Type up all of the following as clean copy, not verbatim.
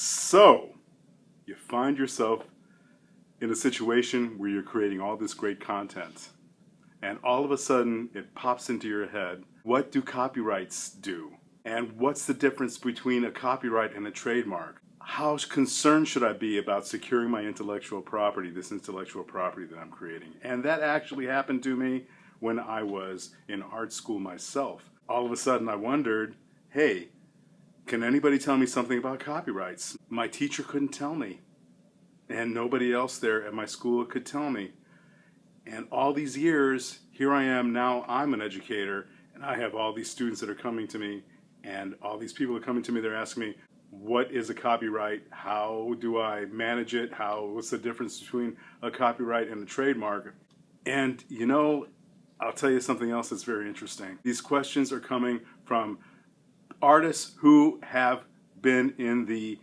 So, you find yourself in a situation where you're creating all this great content, and all of a sudden it pops into your head, what do copyrights do? And what's the difference between a copyright and a trademark? How concerned should I be about securing my intellectual property, this intellectual property that I'm creating? And that actually happened to me when I was in art school myself. All of a sudden I wondered, hey, can anybody tell me something about copyrights? My teacher couldn't tell me, and nobody else there at my school could tell me. And all these years, here I am now, I'm an educator, and I have all these students that are coming to me, and all these people are coming to me, they're asking me, what is a copyright? How do I manage it? What's the difference between a copyright and a trademark? And you know, I'll tell you something else that's very interesting. These questions are coming from artists who have been in the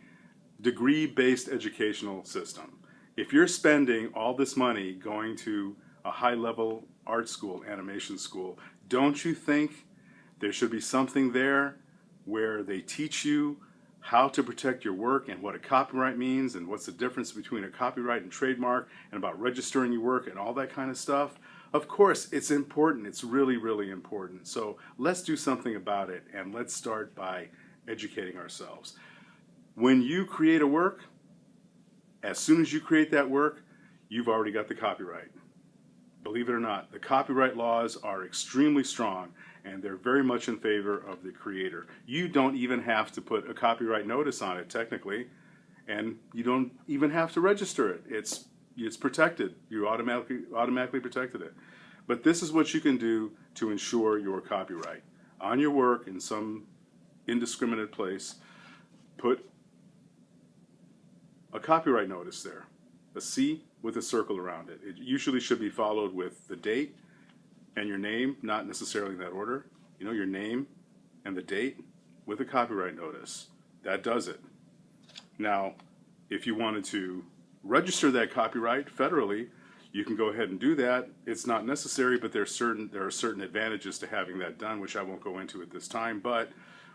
degree-based educational system. If you're spending all this money going to a high-level art school, animation school, don't you think there should be something there where they teach you how to protect your work and what a copyright means and what's the difference between a copyright and trademark and about registering your work and all that kind of stuff? Of course, it's important. It's really, really important. So let's do something about it, and let's start by educating ourselves. When you create a work, as soon as you create that work, you've already got the copyright. Believe it or not, the copyright laws are extremely strong, and they're very much in favor of the creator. You don't even have to put a copyright notice on it, technically, and you don't even have to register it. It's protected. You automatically protected it. But this is what you can do to ensure your copyright. On your work, in some indiscriminate place, put a copyright notice there, a C with a circle around it. It usually should be followed with the date and your name, not necessarily in that order. You know, your name and the date with a copyright notice. That does it. Now, if you wanted to register that copyright federally, you can go ahead and do that. It's not necessary, but there are certain advantages to having that done, which I won't go into at this time. But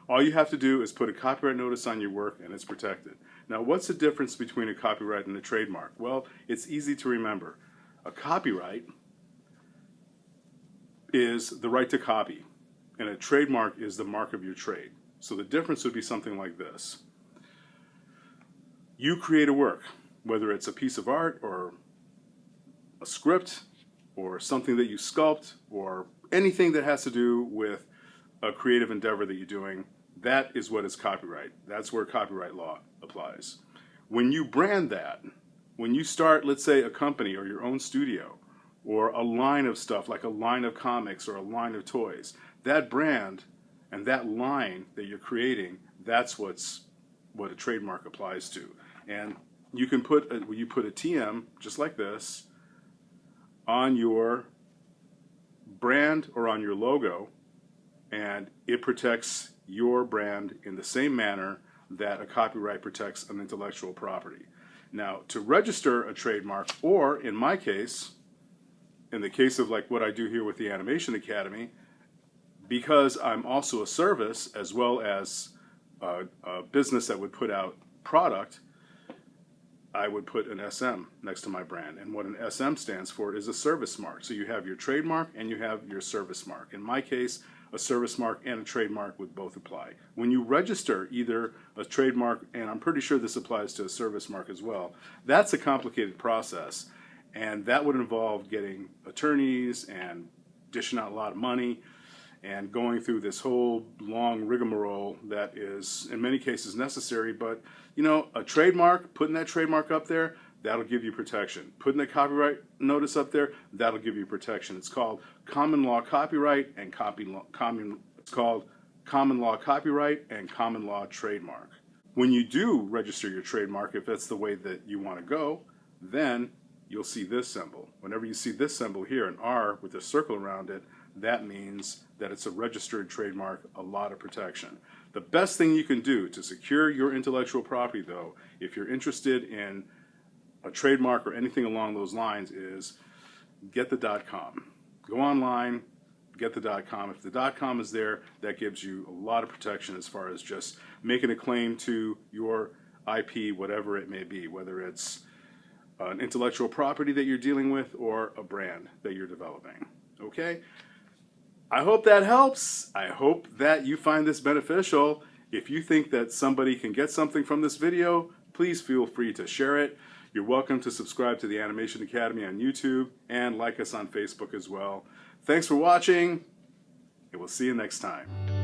all you have to do is put a copyright notice on your work, and it's protected. Now, what's the difference between a copyright and a trademark? Well, it's easy to remember. A copyright is the right to copy, and a trademark is the mark of your trade. So the difference would be something like this. You create a work, whether it's a piece of art or a script or something that you sculpt or anything that has to do with a creative endeavor that you're doing, that is what is copyright. That's where copyright law applies. When you brand that, when you start, let's say, a company or your own studio or a line of stuff like a line of comics or a line of toys, that brand and that line that you're creating, that's what a trademark applies to. And you can put a TM, just like this, on your brand or on your logo, and it protects your brand in the same manner that a copyright protects an intellectual property. Now, to register a trademark, or in my case, in the case of like what I do here with the Animation Academy, because I'm also a service as well as a business that would put out product, I would put an SM next to my brand. And what an SM stands for is a service mark. So you have your trademark and you have your service mark. In my case, a service mark and a trademark would both apply. When you register either a trademark, and I'm pretty sure this applies to a service mark as well, that's a complicated process. And that would involve getting attorneys and dishing out a lot of money and going through this whole long rigmarole that is in many cases necessary. But you know, a trademark, putting that trademark up there, that'll give you protection. Putting the copyright notice up there, that'll give you protection. It's called common law copyright and it's called common law copyright and common law trademark. When you do register your trademark, if that's the way that you want to go, then you'll see this symbol. Whenever you see this symbol here, an R with a circle around it, that means that it's a registered trademark, a lot of protection. The best thing you can do to secure your intellectual property, though, if you're interested in a trademark or anything along those lines, is get the .com. Go online, get the .com. If the .com is there, that gives you a lot of protection as far as just making a claim to your IP, whatever it may be, whether it's an intellectual property that you're dealing with or a brand that you're developing. Okay? I hope that helps. I hope that you find this beneficial. If you think that somebody can get something from this video, please feel free to share it. You're welcome to subscribe to the Animation Academy on YouTube and like us on Facebook as well. Thanks for watching, and we'll see you next time.